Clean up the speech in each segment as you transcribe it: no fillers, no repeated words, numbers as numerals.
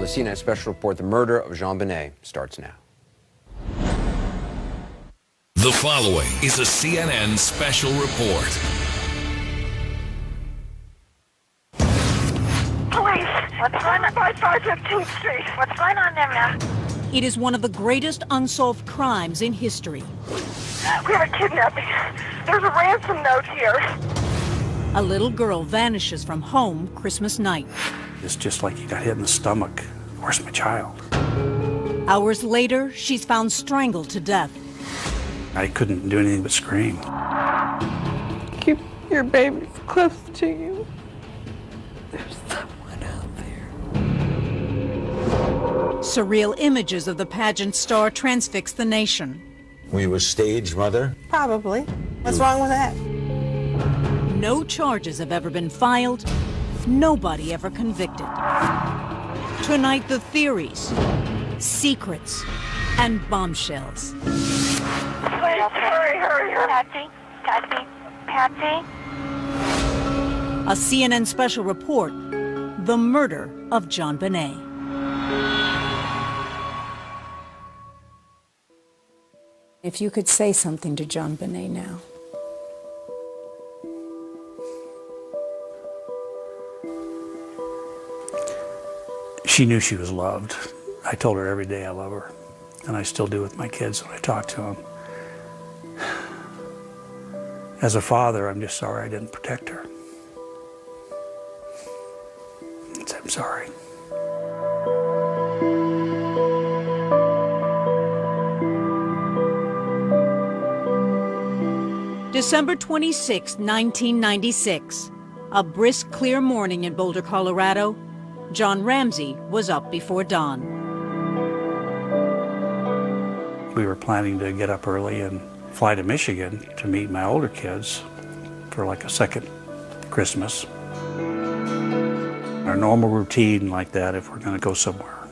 The CNN special report, The Murder of JonBenet, starts now. The following is a CNN special report. Police, what's going on? 515th Street. What's going on there, ma'am? It is one of the greatest unsolved crimes in history. We have a kidnapping. There's a ransom note here. A little girl vanishes from home Christmas night. It's just like you got hit in the stomach. Where's my child? Hours later, she's found strangled to death. I couldn't do anything but scream. Keep your babies close to you. There's someone out there. Surreal images of the pageant star transfix the nation. Were you a stage mother? Probably. What's wrong with that? No charges have ever been filed. Nobody ever convicted. Tonight, the theories, secrets, and bombshells. Please, hurry. Patsy. A CNN special report, The Murder of JonBenet. If you could say something to JonBenet now. She knew she was loved. I told her every day I love her, and I still do with my kids when I talk to them. As a father, I'm just sorry I didn't protect her. I'm sorry. December 26, 1996. A brisk, clear morning in Boulder, Colorado. John Ramsey was up before dawn. We were planning to get up early and fly to Michigan to meet my older kids for like a second Christmas. Our normal routine like that, if we're going to go somewhere,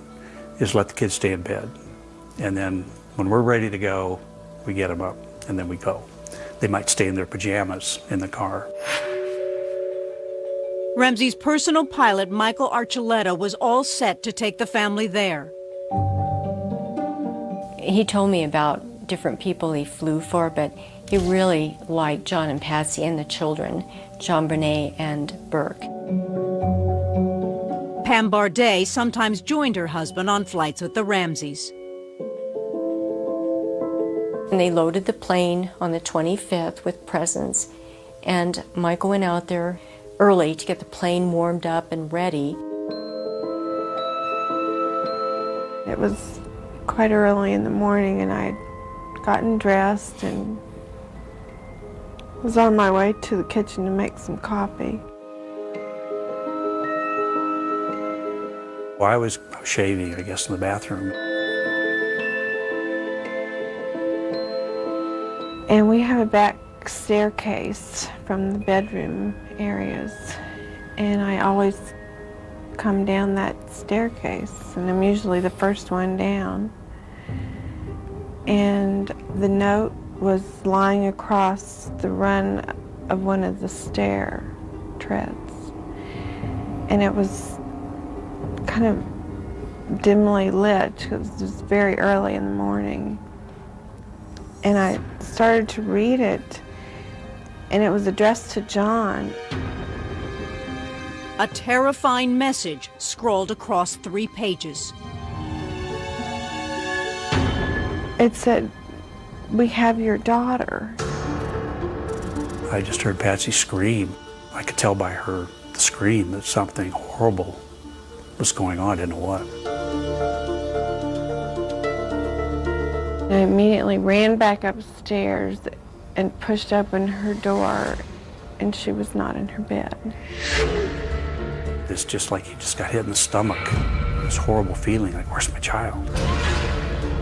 is let the kids stay in bed. And then when we're ready to go, we get them up and then we go. They might stay in their pajamas in the car. Ramsey's personal pilot, Michael Archuleta, was all set to take the family there. He told me about different people he flew for, but he really liked John and Patsy and the children, JonBenet and Burke. Pam Bardet sometimes joined her husband on flights with the Ramseys. And they loaded the plane on the 25th with presents, and Michael went out there early to get the plane warmed up and ready. It was quite early in the morning, and I had gotten dressed and was on my way to the kitchen to make some coffee. Well, I was shaving, I guess, in the bathroom. And we have a back staircase from the bedroom areas, and I always come down that staircase, and I'm usually the first one down. And the note was lying across the run of one of the stair treads, and it was kind of dimly lit because it was very early in the morning. And I started to read it, and it was addressed to John. A terrifying message scrawled across 3 pages. It said, "We have your daughter." I just heard Patsy scream. I could tell by her scream that something horrible was going on. I didn't know what. I immediately ran back upstairs and pushed open her door, and she was not in her bed. It's just like you just got hit in the stomach. This horrible feeling, like, where's my child?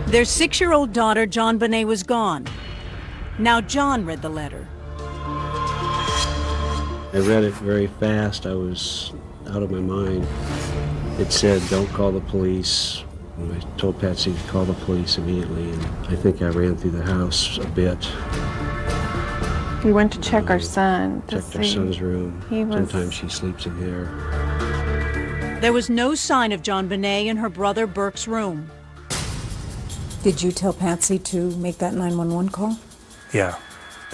Their 6-year-old daughter, JonBenet, was gone. Now John read the letter. I read it very fast. I was out of my mind. It said, "Don't call the police." And I told Patsy to call the police immediately, and I think I ran through the house a bit. We went to check our son. Checked our son's room. Sometimes he sleeps in there. There was no sign of JonBenet in her brother Burke's room. Did you tell Patsy to make that 911 call? Yeah,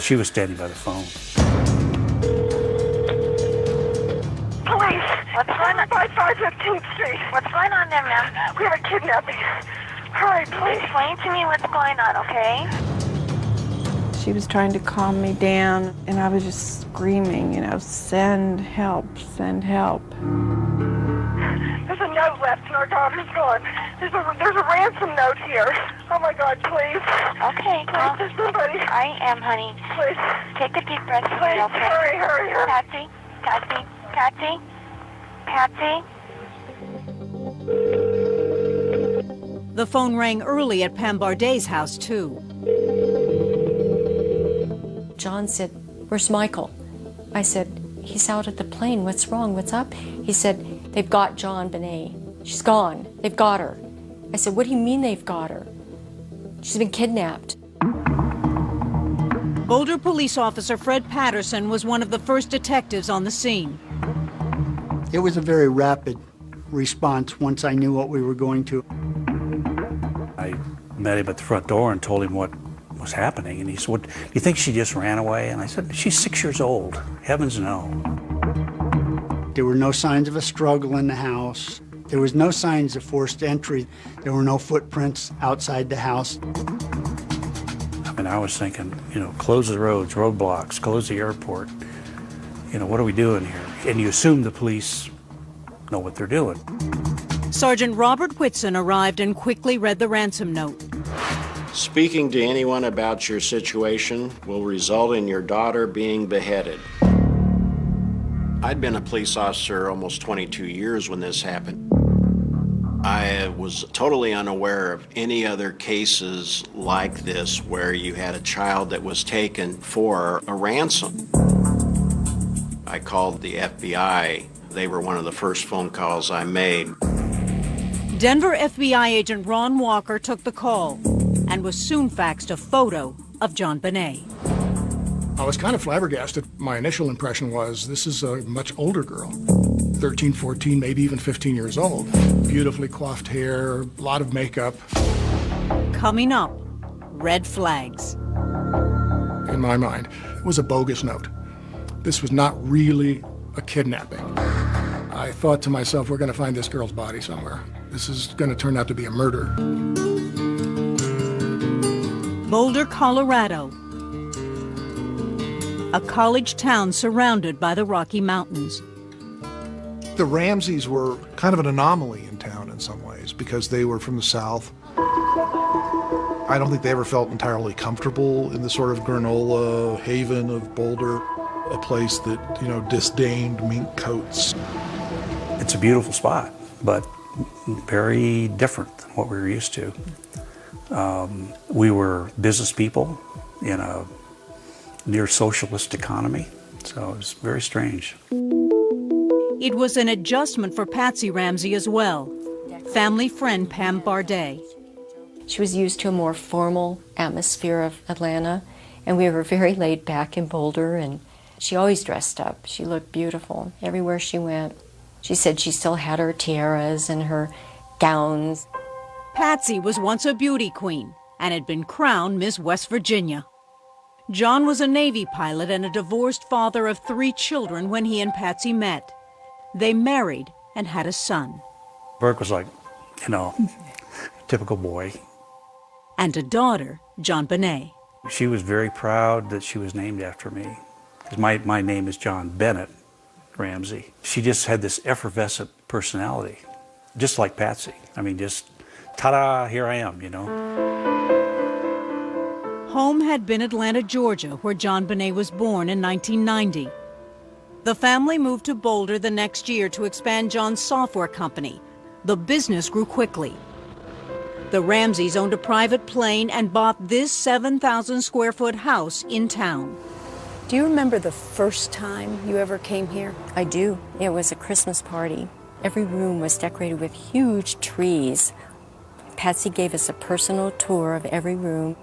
she was standing by the phone. Police, what's going on? 55 15th Street. What's going on there, ma'am? We have a kidnapping. Hurry, please explain to me what's going on, okay? She was trying to calm me down, and I was just screaming, send help, send help. There's a note left and our daughter's gone. There's a ransom note here. Oh my God, please. Okay, please, there's somebody. I am, honey. Please. Take a deep breath. Please, okay? Hurry. Patsy. The phone rang early at Pam Bardet's house, too. John said, "Where's Michael?" I said, "He's out at the plane. What's wrong? What's up?" He said, "They've got JonBenet. She's gone. They've got her." I said, "What do you mean they've got her? She's been kidnapped." Boulder police officer Fred Patterson was one of the first detectives on the scene. It was a very rapid response once I knew what we were going to. I met him at the front door and told him what was happening, and he said, "What, do you think she just ran away?" And I said, "She's 6 years old. Heavens no." There were no signs of a struggle in the house. There was no signs of forced entry. There were no footprints outside the house. And I was thinking, close the roads, roadblocks, close the airport. What are we doing here? And you assume the police know what they're doing. Sergeant Robert Whitson arrived and quickly read the ransom note. Speaking to anyone about your situation will result in your daughter being beheaded. I'd been a police officer almost 22 years when this happened. I was totally unaware of any other cases like this where you had a child that was taken for a ransom. I called the FBI. They were one of the first phone calls I made. Denver FBI agent Ron Walker took the call and was soon faxed a photo of JonBenet. I was kind of flabbergasted. My initial impression was this is a much older girl, 13, 14, maybe even 15 years old. Beautifully coiffed hair, a lot of makeup. Coming up, red flags. In my mind, it was a bogus note. This was not really a kidnapping. I thought to myself, we're going to find this girl's body somewhere. This is going to turn out to be a murder. Boulder, Colorado. A college town surrounded by the Rocky Mountains. The Ramseys were kind of an anomaly in town in some ways because they were from the South. I don't think they ever felt entirely comfortable in the sort of granola haven of Boulder, a place that, disdained mink coats. It's a beautiful spot, but very different than what we were used to. We were business people in a near socialist economy, so it was very strange. It was an adjustment for Patsy Ramsey as well. Family friend Pam Bardet. She was used to a more formal atmosphere of Atlanta, and we were very laid back in Boulder, and she always dressed up. She looked beautiful everywhere she went. She said she still had her tiaras and her gowns. Patsy was once a beauty queen and had been crowned Miss West Virginia. John was a Navy pilot and a divorced father of 3 children when he and Patsy met. They married and had a son. Burke was like, typical boy. And a daughter, JonBenet. She was very proud that she was named after me. My name is JonBenét Ramsey. She just had this effervescent personality, just like Patsy. Just ta-da, here I am, Home had been Atlanta, Georgia, where JonBenet was born in 1990. The family moved to Boulder the next year to expand John's software company. The business grew quickly. The Ramseys owned a private plane and bought this 7,000 square foot house in town. Do you remember the first time you ever came here? I do. It was a Christmas party. Every room was decorated with huge trees. Patsy gave us a personal tour of every room.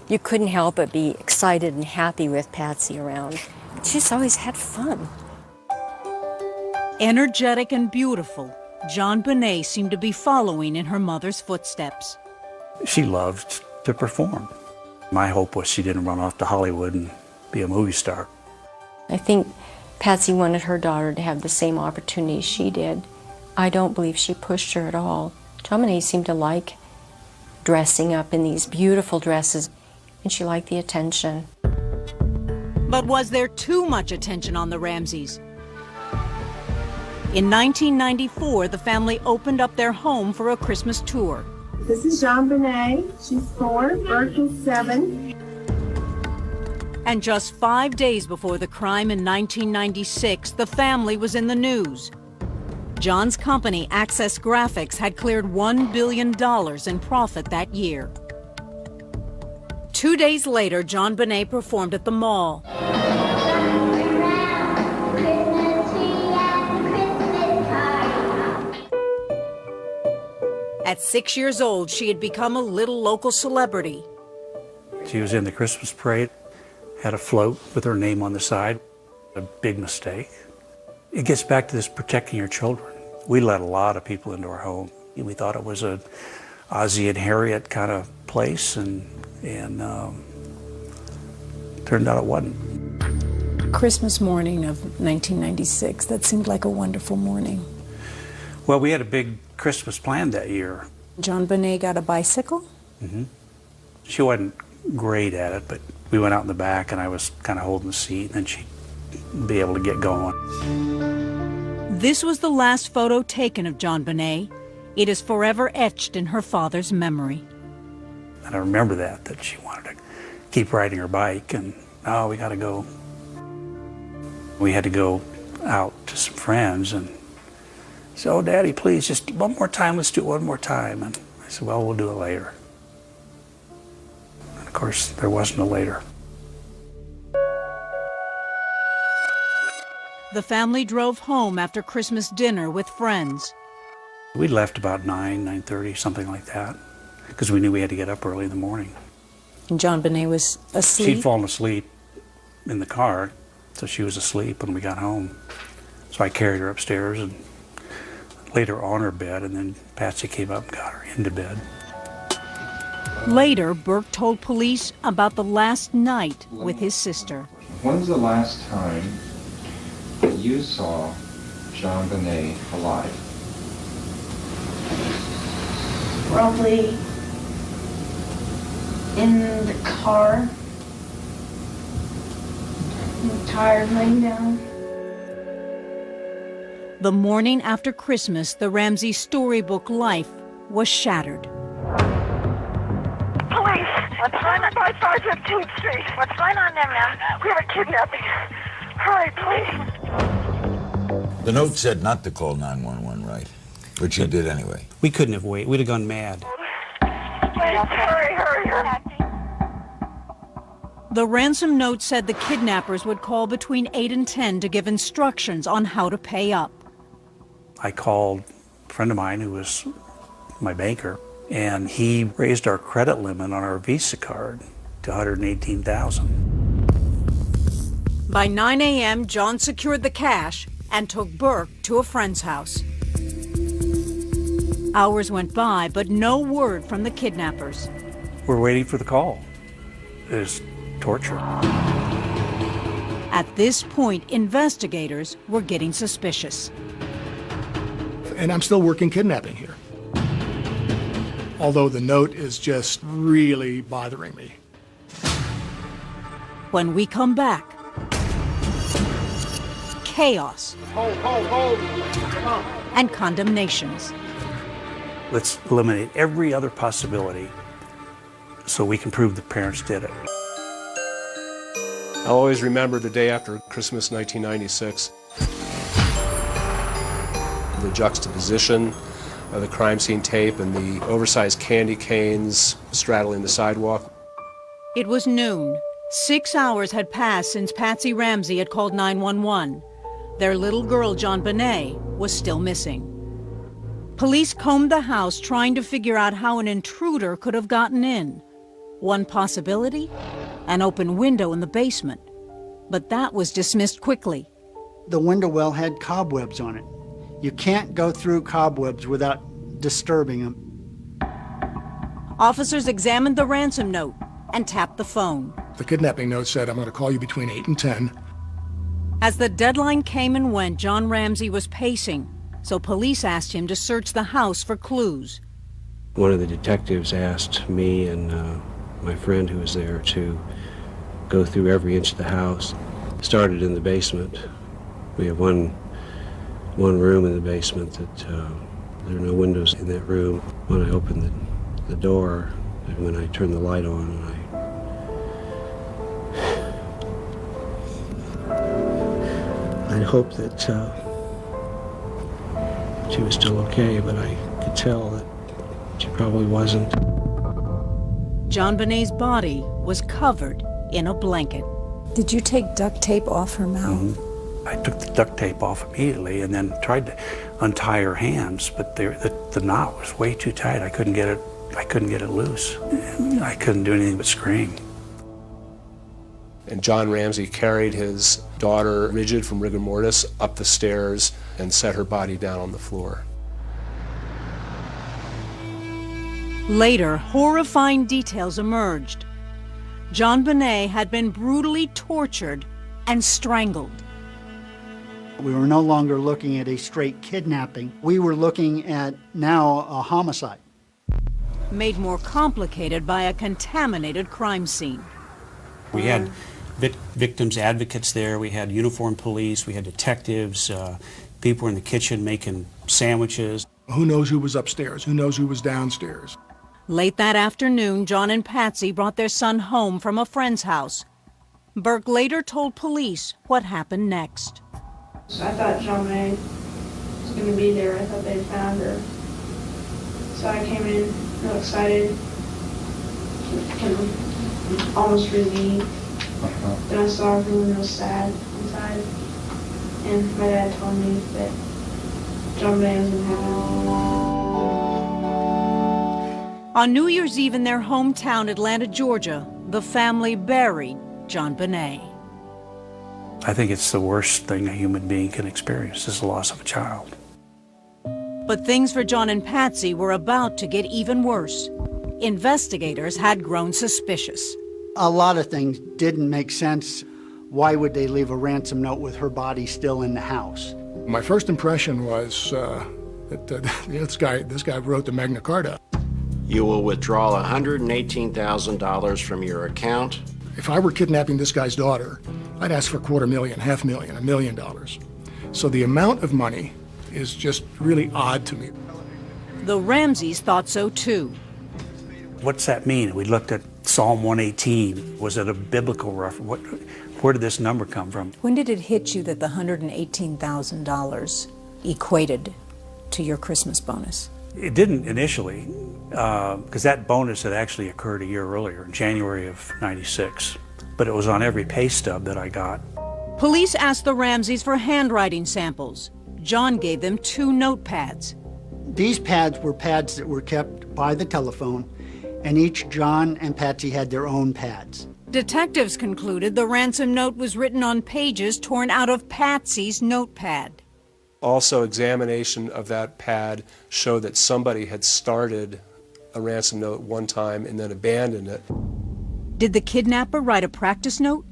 You couldn't help but be excited and happy with Patsy around. She just always had fun. Energetic and beautiful, JonBenet seemed to be following in her mother's footsteps. She loved to perform. My hope was she didn't run off to Hollywood and be a movie star. I think Patsy wanted her daughter to have the same opportunities she did. I don't believe she pushed her at all. JonBenet seemed to like dressing up in these beautiful dresses, and she liked the attention. But was there too much attention on the Ramseys? In 1994, the family opened up their home for a Christmas tour. This is JonBenet. She's 4, Bert is 7. And just 5 days before the crime in 1996, the family was in the news. John's company, Access Graphics, had cleared $1 billion in profit that year. 2 days later, JonBenet performed at the mall. At 6 years old, she had become a little local celebrity. She was in the Christmas parade, had a float with her name on the side. A big mistake. It gets back to this protecting your children. We let a lot of people into our home. We thought it was a Ozzie and Harriet kind of place, and turned out it wasn't. Christmas morning of 1996, that seemed like a wonderful morning. Well, we had a big Christmas plan that year. JonBenet got a bicycle? Mm-hmm. She wasn't great at it, but we went out in the back and I was kind of holding the seat, and then she'd be able to get going. This was the last photo taken of JonBenet. It is forever etched in her father's memory. And I remember that she wanted to keep riding her bike, and oh, we got to go. We had to go out to some friends, and said, oh, Daddy, please, just one more time, let's do it one more time. And I said, well, we'll do it later. And of course, there wasn't a later. The family drove home after Christmas dinner with friends. We left about 9:30, something like that, because we knew we had to get up early in the morning. And JonBenet was asleep? She'd fallen asleep in the car, so she was asleep when we got home. So I carried her upstairs and laid her on her bed, and then Patsy came up and got her into bed. Later, Burke told police about the last night with his sister. When's the last time that you saw JonBenet alive? Probably in the car. I'm tired, laying down. The morning after Christmas, the Ramsey storybook life was shattered. Police! What's going on? By 515th Street. What's going on there, ma'am? We have a kidnapping. Hurry, please. The note said not to call 911, right? But you did anyway. We couldn't have waited. We'd have gone mad. Please, hurry. The ransom note said the kidnappers would call between 8 and 10 to give instructions on how to pay up. I called a friend of mine who was my banker, and he raised our credit limit on our Visa card to $118,000. By 9 a.m., John secured the cash and took Burke to a friend's house. Hours went by, but no word from the kidnappers. We're waiting for the call. It was torture. At this point, investigators were getting suspicious. And I'm still working kidnapping here. Although the note is just really bothering me. When we come back, chaos and condemnations. Let's eliminate every other possibility so we can prove the parents did it. I'll always remember the day after Christmas 1996. The juxtaposition of the crime scene tape and the oversized candy canes straddling the sidewalk. It was noon. 6 hours had passed since Patsy Ramsey had called 911. Their little girl, JonBenet, was still missing. Police combed the house trying to figure out how an intruder could have gotten in. One possibility? An open window in the basement. But that was dismissed quickly. The window well had cobwebs on it. You can't go through cobwebs without disturbing them. Officers examined the ransom note and tapped the phone. The kidnapping note said, I'm going to call you between 8 and 10. As the deadline came and went, John Ramsey was pacing, so police asked him to search the house for clues. One of the detectives asked me and my friend who was there to go through every inch of the house. Started in the basement. We have one room in the basement that there are no windows in that room. When I opened the door, and when I turned the light on, and I hoped that she was still okay, but I could tell that she probably wasn't. JonBenet's body was covered in a blanket. Did you take duct tape off her mouth? Mm-hmm. I took the duct tape off immediately and then tried to untie her hands, but the knot was way too tight. I couldn't get it loose. I couldn't do anything but scream. And John Ramsey carried his daughter, rigid from rigor mortis, up the stairs and set her body down on the floor. Later, horrifying details emerged. JonBenet had been brutally tortured and strangled. We were no longer looking at a straight kidnapping. We were looking at now a homicide. Made more complicated by a contaminated crime scene. We had victims advocates there, we had uniformed police, we had detectives, people in the kitchen making sandwiches. Who knows who was upstairs? Who knows who was downstairs? Late that afternoon, John and Patsy brought their son home from a friend's house. Burke later told police what happened next. So I thought JonBenet was going to be there. I thought they'd found her. So I came in real excited, almost relieved. Then I saw everyone real sad inside. And my dad told me that JonBenet was in heaven. On New Year's Eve in their hometown, Atlanta, Georgia, the family buried JonBenet. I think it's the worst thing a human being can experience is the loss of a child. But things for John and Patsy were about to get even worse. Investigators had grown suspicious. A lot of things didn't make sense. Why would they leave a ransom note with her body still in the house? My first impression was that this guy wrote the Magna Carta. You will withdraw $118,000 from your account. If I were kidnapping this guy's daughter, I'd ask for $250,000, $500,000, $1 million. So the amount of money is just really odd to me. The Ramseys thought so too. What's that mean? We looked at Psalm 118. Was it a biblical reference? Where did this number come from? When did it hit you that the $118,000 equated to your Christmas bonus? It didn't initially, because that bonus had actually occurred a year earlier, in January of '96. But it was on every pay stub that I got. Police asked the Ramseys for handwriting samples. John gave them 2 notepads. These pads were pads that were kept by the telephone, and each John and Patsy had their own pads. Detectives concluded the ransom note was written on pages torn out of Patsy's notepad. Also, examination of that pad showed that somebody had started a ransom note one time and then abandoned it. Did the kidnapper write a practice note?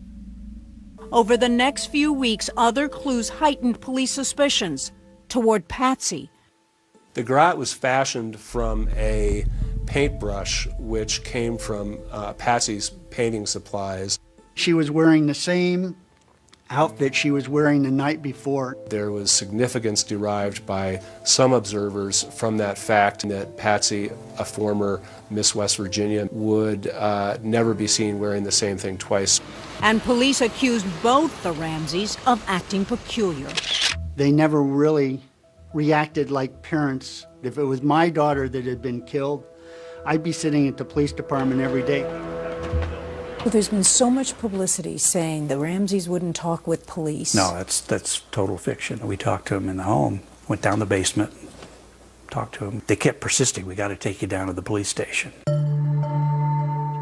Over the next few weeks, other clues heightened police suspicions toward Patsy. The garrote was fashioned from a paintbrush which came from Patsy's painting supplies. She was wearing the same outfit she was wearing the night before. There was significance derived by some observers from that fact that Patsy, a former Miss West Virginia, would never be seen wearing the same thing twice. And police accused both the Ramseys of acting peculiar. They never really reacted like parents. If it was my daughter that had been killed, I'd be sitting at the police department every day. Well, there's been so much publicity saying the Ramseys wouldn't talk with police. No, that's total fiction. We talked to them in the home, went down the basement, talked to them. They kept persisting, we got to take you down to the police station.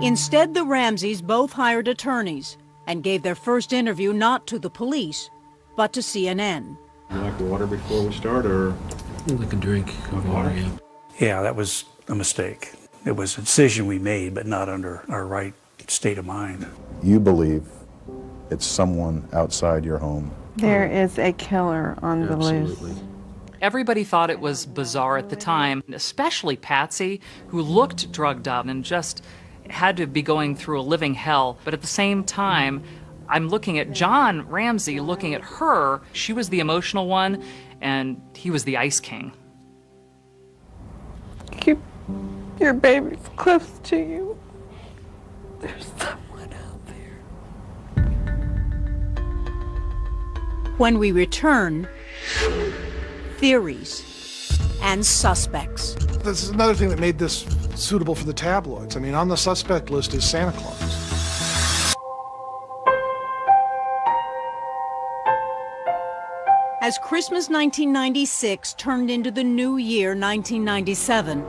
Instead, the Ramseys both hired attorneys and gave their first interview not to the police, but to CNN. You like water before we start, or? Like a drink of water, yeah. Yeah, that was a mistake. It was a decision we made, but not under our right state of mind. You believe it's someone outside your home. There is a killer on the loose. Everybody thought it was bizarre at the time, especially Patsy, who looked drugged up and just had to be going through a living hell. But at the same time, I'm looking at John Ramsey, looking at her. She was the emotional one, and he was the Ice King. Keep your babies close to you. There's someone out there. When we return, theories and suspects. This is another thing that made this suitable for the tabloids. I mean, on the suspect list is Santa Claus. As Christmas 1996 turned into the new year 1997,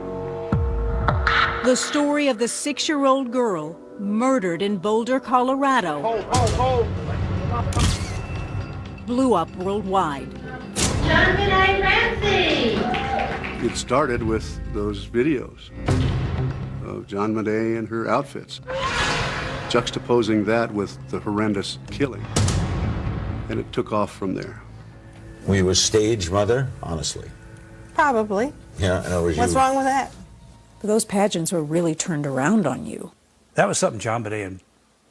the story of the 6-year-old girl murdered in Boulder, Colorado, blew up worldwide. JonBenét Ramsey! It started with those videos of JonBenet and her outfits, juxtaposing that with the horrendous killing, and it took off from there. Were you a stage mother, honestly? Probably. Yeah, in other words, What's wrong with that? But those pageants were really turned around on you. That was something JonBenet and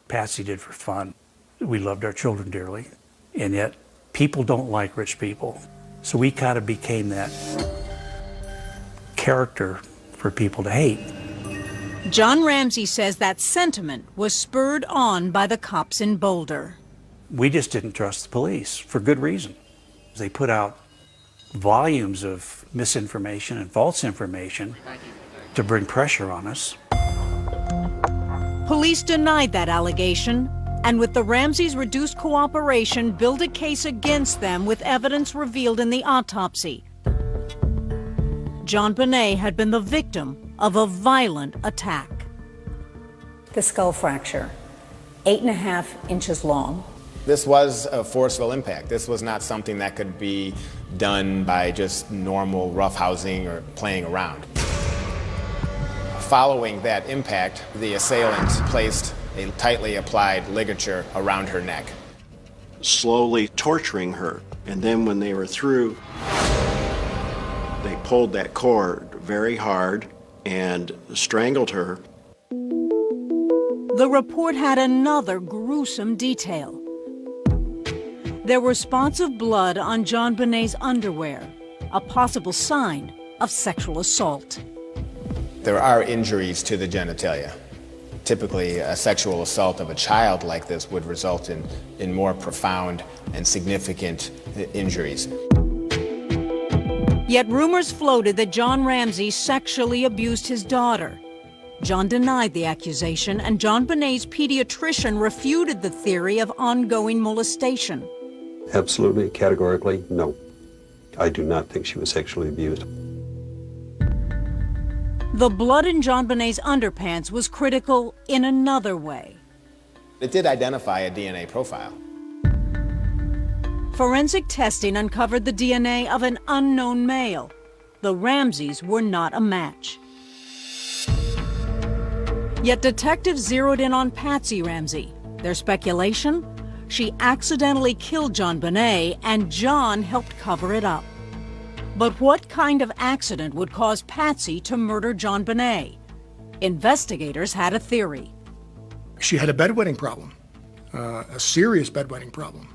Patsy did for fun. We loved our children dearly, and yet people don't like rich people. So we kind of became that character for people to hate. John Ramsey says that sentiment was spurred on by the cops in Boulder. We just didn't trust the police for good reason. They put out volumes of misinformation and false information to bring pressure on us. Police denied that allegation, and with the Ramseys' reduced cooperation, built a case against them with evidence revealed in the autopsy. JonBenet had been the victim of a violent attack. The skull fracture, 8.5 inches long. This was a forceful impact. This was not something that could be done by just normal roughhousing or playing around. Following that impact, the assailant placed a tightly applied ligature around her neck, slowly torturing her. And then when they were through, they pulled that cord very hard and strangled her. The report had another gruesome detail. There were spots of blood on JonBenet's underwear, a possible sign of sexual assault. There are injuries to the genitalia. Typically, a sexual assault of a child like this would result in more profound and significant injuries. Yet rumors floated that John Ramsey sexually abused his daughter. John denied the accusation, and JonBenet's pediatrician refuted the theory of ongoing molestation. Absolutely, categorically, no. I do not think she was sexually abused. The blood in JonBenet's underpants was critical in another way. It did identify a DNA profile. Forensic testing uncovered the DNA of an unknown male. The Ramseys were not a match. Yet detectives zeroed in on Patsy Ramsey. Their speculation? She accidentally killed JonBenet, and John helped cover it up. But what kind of accident would cause Patsy to murder JonBenet? Investigators had a theory. She had a bedwetting problem, a serious bedwetting problem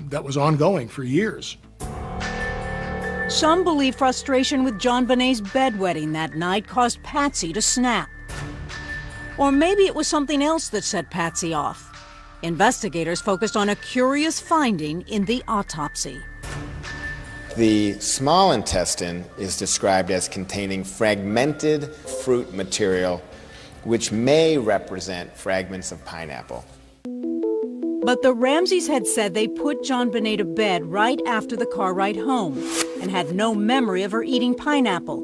that was ongoing for years. Some believe frustration with JonBenet's bedwetting that night caused Patsy to snap. Or maybe it was something else that set Patsy off. Investigators focused on a curious finding in the autopsy. The small intestine is described as containing fragmented fruit material, which may represent fragments of pineapple. But the Ramseys had said they put JonBenet to bed right after the car ride home and had no memory of her eating pineapple.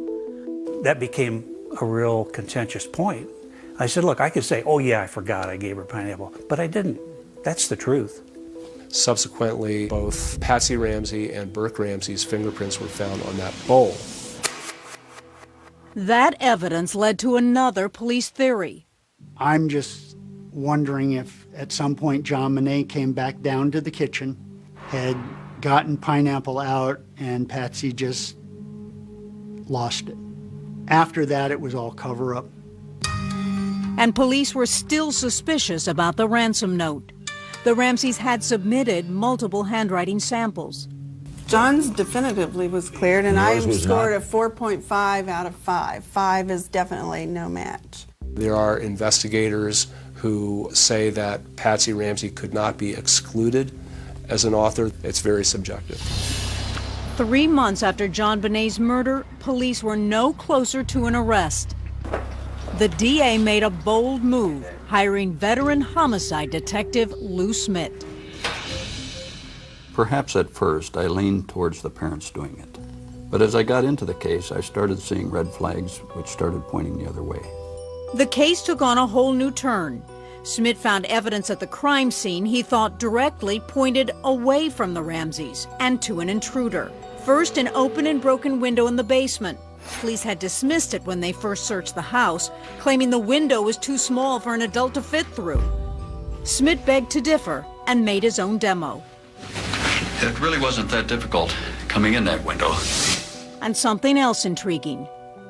That became a real contentious point. I said, look, I could say, oh yeah, I forgot I gave her pineapple, but I didn't. That's the truth. Subsequently, both Patsy Ramsey and Burke Ramsey's fingerprints were found on that bowl. That evidence led to another police theory. I'm just wondering if at some point JonBenet came back down to the kitchen, had gotten pineapple out, and Patsy just lost it. After that, it was all cover-up. And police were still suspicious about the ransom note. The Ramseys had submitted multiple handwriting samples. John's definitively was cleared, and I scored a 4.5 out of 5. 5 is definitely no match. There are investigators who say that Patsy Ramsey could not be excluded as an author. It's very subjective. 3 months after JonBenet's murder, police were no closer to an arrest. The DA made a bold move, hiring veteran homicide detective Lou Smith. Perhaps at first I leaned towards the parents doing it. But as I got into the case, I started seeing red flags which started pointing the other way. The case took on a whole new turn. Smith found evidence at the crime scene he thought directly pointed away from the Ramseys and to an intruder. First, an open and broken window in the basement. Police had dismissed it when they first searched the house, claiming the window was too small for an adult to fit through. Smith begged to differ and made his own demo. It really wasn't that difficult coming in that window. And something else intriguing.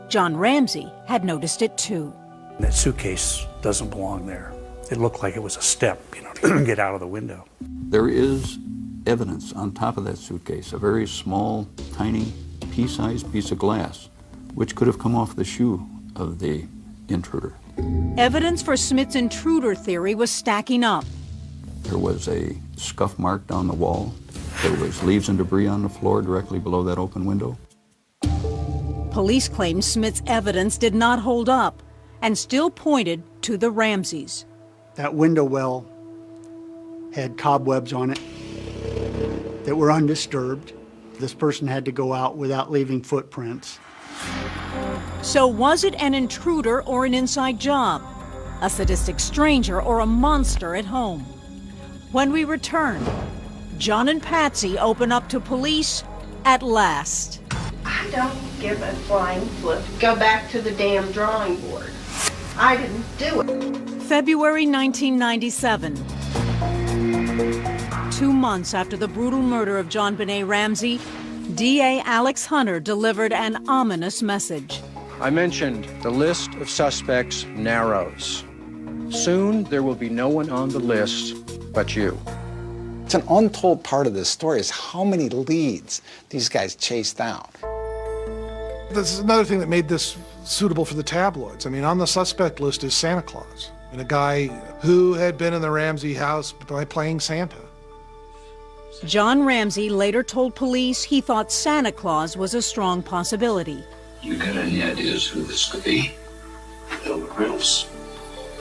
John Ramsey had noticed it too. That suitcase doesn't belong there. It looked like it was a step, to get out of the window. There is evidence on top of that suitcase, a very small, tiny, pea-sized piece of glass, which could have come off the shoe of the intruder. Evidence for Smith's intruder theory was stacking up. There was a scuff mark down the wall. There was leaves and debris on the floor directly below that open window. Police claimed Smith's evidence did not hold up and still pointed to the Ramseys. That window well had cobwebs on it that were undisturbed. This person had to go out without leaving footprints. So was it an intruder or an inside job? A sadistic stranger or a monster at home? When we return, John and Patsy open up to police at last. I don't give a flying flip. Go back to the damn drawing board. I didn't do it. February 1997. 2 months after the brutal murder of JonBenét Ramsey, DA Alex Hunter delivered an ominous message. I mentioned the list of suspects narrows. Soon there will be no one on the list but you. It's an untold part of this story is how many leads these guys chased down. This is another thing that made this suitable for the tabloids. I mean, on the suspect list is Santa Claus, and a guy who had been in the Ramsey house by playing Santa. John Ramsey later told police he thought Santa Claus was a strong possibility. You got any ideas who this could be? Elmer Reynolds.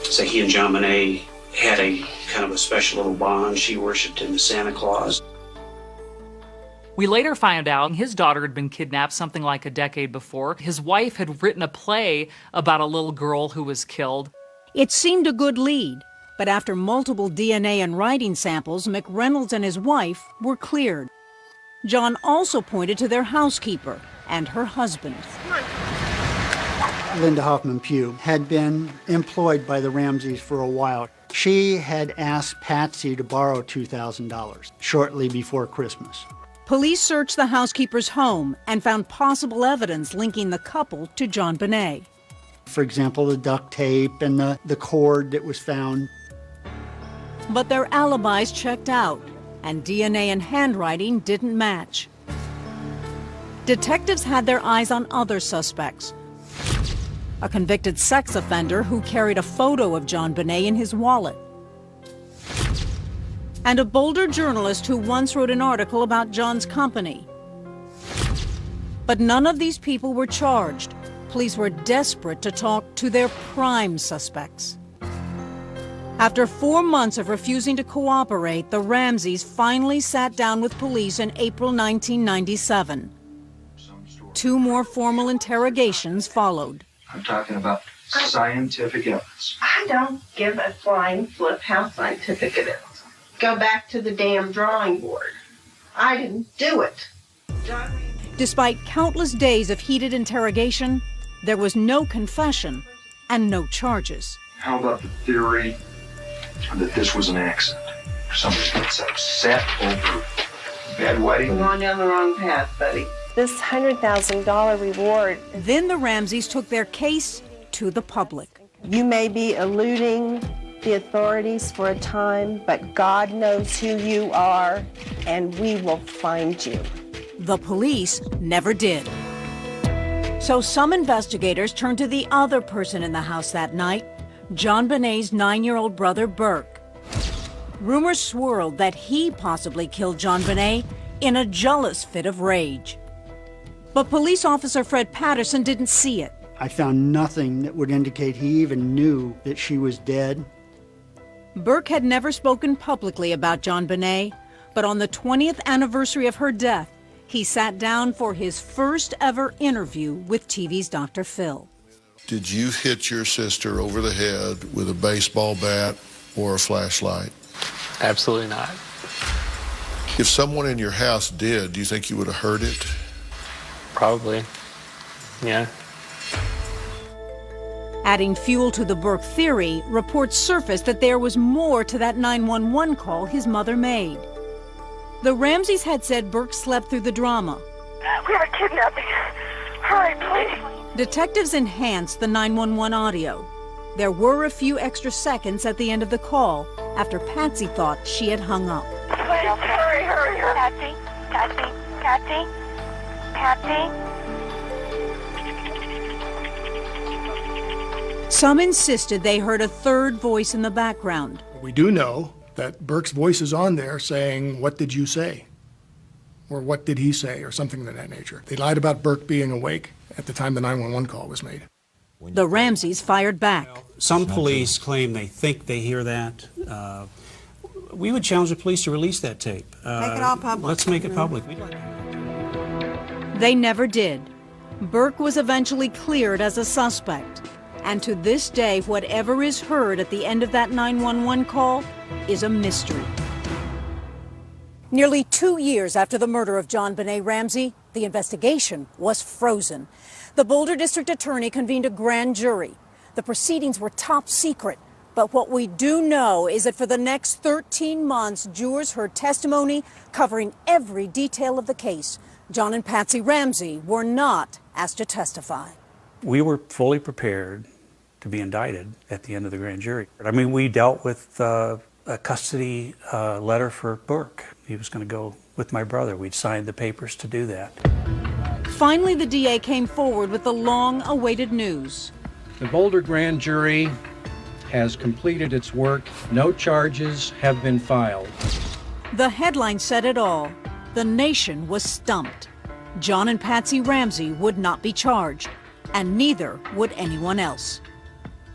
So he and JonBenet had a kind of a special little bond. She worshipped him as Santa Claus. We later found out his daughter had been kidnapped something like a decade before. His wife had written a play about a little girl who was killed. It seemed a good lead, but after multiple DNA and writing samples, McReynolds and his wife were cleared. John also pointed to their housekeeper and her husband. Linda Hoffman Pugh had been employed by the Ramseys for a while. She had asked Patsy to borrow $2,000 shortly before Christmas. Police searched the housekeeper's home and found possible evidence linking the couple to JonBenet. For example, the duct tape and the cord that was found. But their alibis checked out, and DNA and handwriting didn't match. Detectives had their eyes on other suspects. A convicted sex offender who carried a photo of JonBenet in his wallet. And a Boulder journalist who once wrote an article about John's company. But none of these people were charged. Police were desperate to talk to their prime suspects. After 4 months of refusing to cooperate, the Ramseys finally sat down with police in April 1997. 2 more formal interrogations followed. I'm talking about scientific evidence. I don't give a flying flip how scientific it is. Go back to the damn drawing board. I didn't do it. Despite countless days of heated interrogation, there was no confession and no charges. How about the theory that this was an accident? Somebody gets upset over bedwetting? You're going down the wrong path, buddy. This $100,000 reward. Then the Ramseys took their case to the public. You may be eluding the authorities for a time, but God knows who you are, and we will find you. The police never did. So some investigators turned to the other person in the house that night, JonBenet's 9-year-old brother, Burke. Rumors swirled that he possibly killed JonBenet in a jealous fit of rage. But police officer Fred Patterson didn't see it. I found nothing that would indicate he even knew that she was dead. Burke had never spoken publicly about JonBenet, but on the 20th anniversary of her death, he sat down for his first ever interview with TV's Dr. Phil. Did you hit your sister over the head with a baseball bat or a flashlight? Absolutely not. If someone in your house did, do you think you would have heard it? Probably, yeah. Adding fuel to the Burke theory, reports surfaced that there was more to that 911 call his mother made. The Ramseys had said Burke slept through the drama. We have a kidnapping. Hurry, please. Detectives enhanced the 911 audio. There were a few extra seconds at the end of the call after Patsy thought she had hung up. Please, hurry, hurry, hurry. Patsy, Patsy, Patsy, Patsy. Some insisted they heard a third voice in the background. We do know that Burke's voice is on there saying, "What did you say?" Or "What did he say?" or something of that nature. They lied about Burke being awake at the time the 911 call was made. The Ramseys fired back. Some police claim they think they hear that. We would challenge the police to release that tape. Make it all public. Let's make it public. They never did. Burke was eventually cleared as a suspect. And to this day, whatever is heard at the end of that 911 call is a mystery. Nearly 2 years after the murder of JonBenét Ramsey, the investigation was frozen. The Boulder District Attorney convened a grand jury. The proceedings were top secret. But what we do know is that for the next 13 months, jurors heard testimony covering every detail of the case. John and Patsy Ramsey were not asked to testify. We were fully prepared to be indicted at the end of the grand jury. I mean, we dealt with a custody letter for Burke. He was going to go with my brother. We'd signed the papers to do that. Finally, the DA came forward with the long-awaited news. The Boulder grand jury has completed its work. No charges have been filed. The headline said it all. The nation was stumped. John and Patsy Ramsey would not be charged, and neither would anyone else.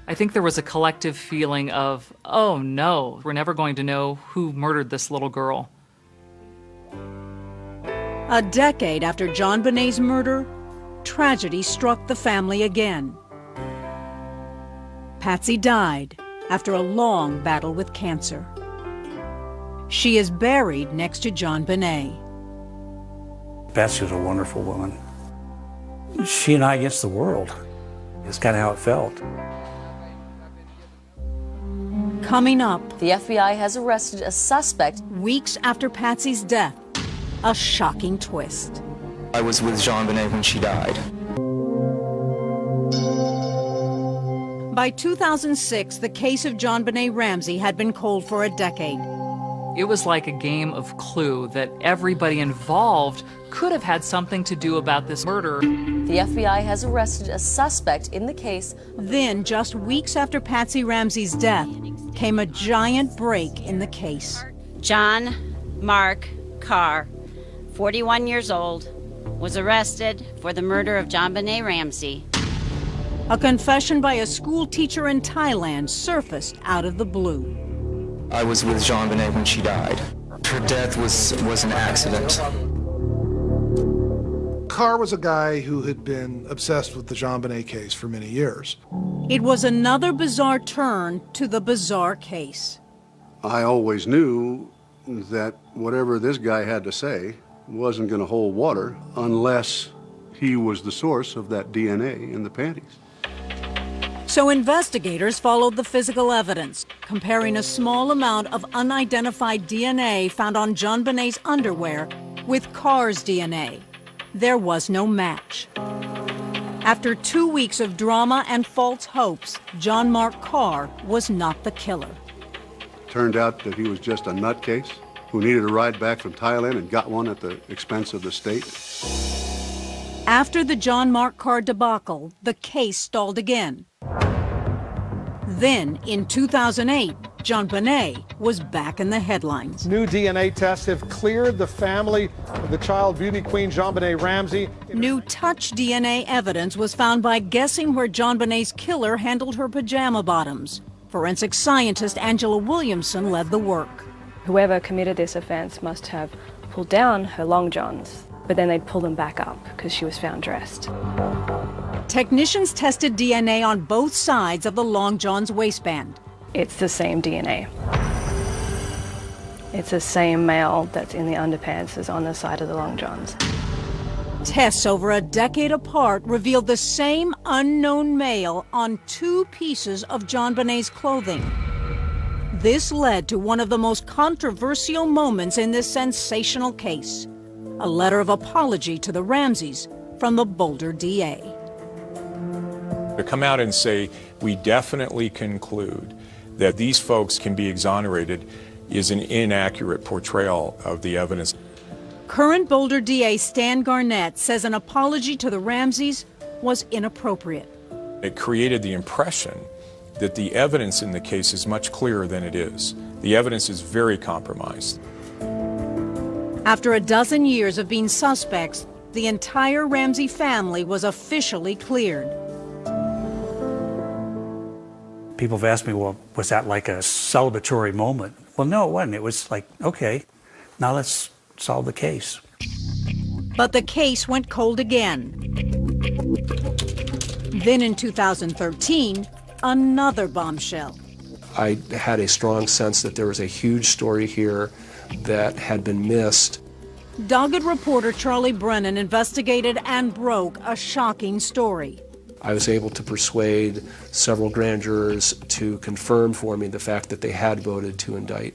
I think there was a collective feeling of, oh no, we're never going to know who murdered this little girl. A decade after JonBenet's murder, tragedy struck the family again. Patsy died after a long battle with cancer. She is buried next to JonBenet. Patsy was a wonderful woman. She and I against the world. It's kind of how it felt. Coming up, the FBI has arrested a suspect weeks after Patsy's death. A shocking twist. I was with JonBenet when she died. By 2006, the case of JonBenét Ramsey had been cold for a decade. It was like a game of Clue that everybody involved could have had something to do about this murder. The FBI has arrested a suspect in the case. Then, just weeks after Patsy Ramsey's death, came a giant break in the case. John Mark Carr, 41 years old, was arrested for the murder of JonBenét Ramsey. A confession by a school teacher in Thailand surfaced out of the blue. I was with JonBenet when she died. Her death was an accident. Carr was a guy who had been obsessed with the JonBenet case for many years. It was another bizarre turn to the bizarre case. I always knew that whatever this guy had to say wasn't going to hold water unless he was the source of that DNA in the panties. So investigators followed the physical evidence, comparing a small amount of unidentified DNA found on JonBenet's underwear with Carr's DNA. There was no match. After 2 weeks of drama and false hopes, John Mark Carr was not the killer. Turned out that he was just a nutcase who needed a ride back from Thailand and got one at the expense of the state. After the John Mark Carr debacle, the case stalled again. Then, in 2008, JonBenet was back in the headlines. New DNA tests have cleared the family of the child beauty queen JonBenét Ramsey. New touch DNA evidence was found by guessing where JonBenet's killer handled her pajama bottoms. Forensic scientist Angela Williamson led the work. Whoever committed this offense must have pulled down her long johns, but then they'd pull them back up because she was found dressed. Technicians tested DNA on both sides of the long john's waistband. It's the same DNA. It's the same male that's in the underpants as on the side of the long johns. Tests over a decade apart revealed the same unknown male on 2 pieces of JonBenet's clothing. This led to one of the most controversial moments in this sensational case, a letter of apology to the Ramseys from the Boulder DA. To come out and say, we definitely conclude that these folks can be exonerated is an inaccurate portrayal of the evidence. Current Boulder DA Stan Garnett says an apology to the Ramseys was inappropriate. It created the impression that the evidence in the case is much clearer than it is. The evidence is very compromised. After a dozen years of being suspects, the entire Ramsey family was officially cleared. People have asked me, well, was that like a celebratory moment? Well, no, it wasn't. It was like, okay, now let's solve the case. But the case went cold again. Then in 2013, another bombshell. I had a strong sense that there was a huge story here that had been missed. Dogged reporter Charlie Brennan investigated and broke a shocking story. I was able to persuade several grand jurors to confirm for me the fact that they had voted to indict.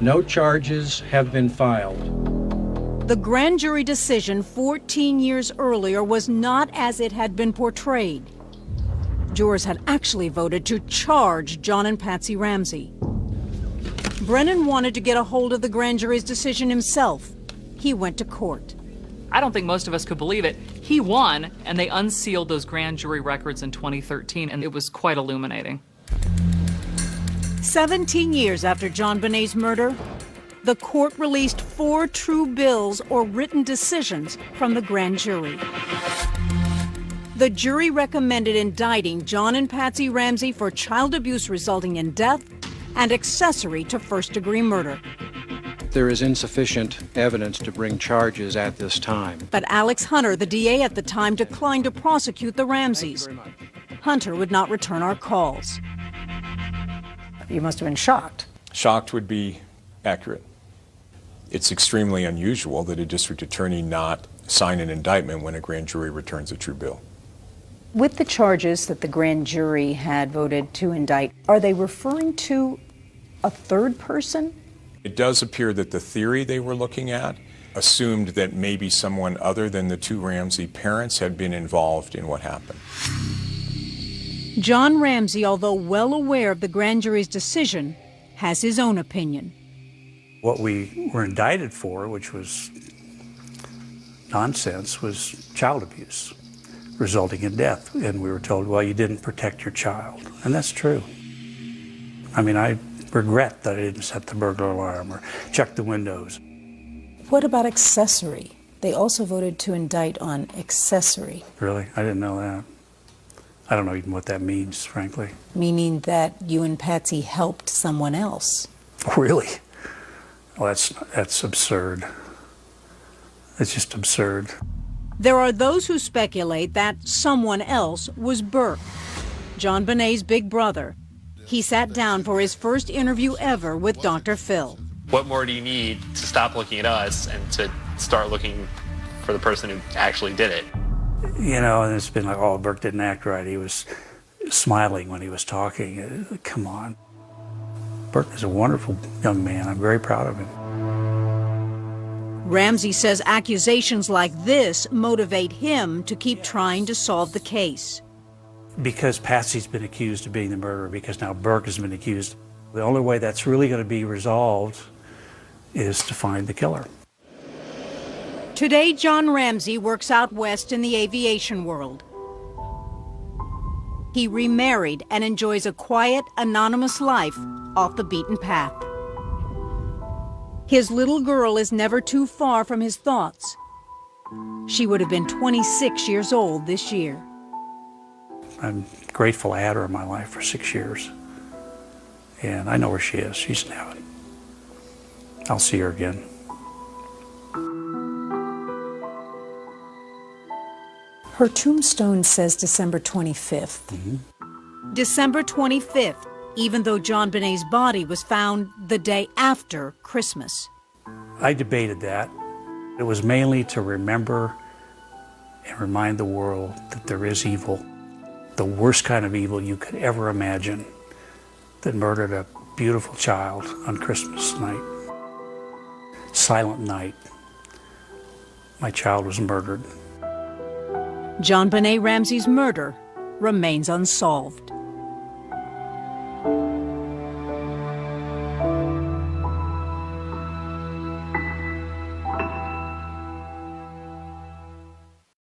No charges have been filed. The grand jury decision 14 years earlier was not as it had been portrayed. Jurors had actually voted to charge John and Patsy Ramsey. Brennan wanted to get a hold of the grand jury's decision himself. He went to court. I don't think most of us could believe it. He won, and they unsealed those grand jury records in 2013, and it was quite illuminating. 17 years after JonBenet's murder, the court released 4 true bills or written decisions from the grand jury. The jury recommended indicting John and Patsy Ramsey for child abuse resulting in death and accessory to first-degree murder. There is insufficient evidence to bring charges at this time. But Alex Hunter, the DA at the time, declined to prosecute the Ramseys. Hunter would not return our calls. You must have been shocked. Shocked would be accurate. It's extremely unusual that a district attorney not sign an indictment when a grand jury returns a true bill. With the charges that the grand jury had voted to indict, are they referring to a third person? It does appear that the theory they were looking at assumed that maybe someone other than the 2 Ramsey parents had been involved in what happened. John Ramsey, although well aware of the grand jury's decision, has his own opinion. What we were indicted for, which was nonsense, was child abuse resulting in death. And we were told, well, you didn't protect your child. And that's true. I mean, I regret that I didn't set the burglar alarm or check the windows. What about accessory? They also voted to indict on accessory. Really? I didn't know that. I don't know even what that means, frankly. Meaning that you and Patsy helped someone else. Really? Well, that's absurd. It's just absurd. There are those who speculate that someone else was Burke, JonBenet's big brother. He sat down for his first interview ever with Dr. Phil. What more do you need to stop looking at us and to start looking for the person who actually did it? You know, and it's been like, oh, Burke didn't act right. He was smiling when he was talking. Come on. Burke is a wonderful young man. I'm very proud of him. Ramsey says accusations like this motivate him to keep trying to solve the case. Because Patsy's been accused of being the murderer, because now Burke has been accused, the only way that's really going to be resolved is to find the killer. Today, John Ramsey works out west in the aviation world. He remarried and enjoys a quiet, anonymous life off the beaten path. His little girl is never too far from his thoughts. She would have been 26 years old this year. I'm grateful I had her in my life for 6 years. And I know where she is. She's in heaven. I'll see her again. Her tombstone says December 25th. Mm-hmm. December 25th, even though JonBenet's body was found the day after Christmas. I debated that. It was mainly to remember and remind the world that there is evil, the worst kind of evil you could ever imagine, that murdered a beautiful child on Christmas night. Silent night. My child was murdered. JonBenét Ramsey's murder remains unsolved.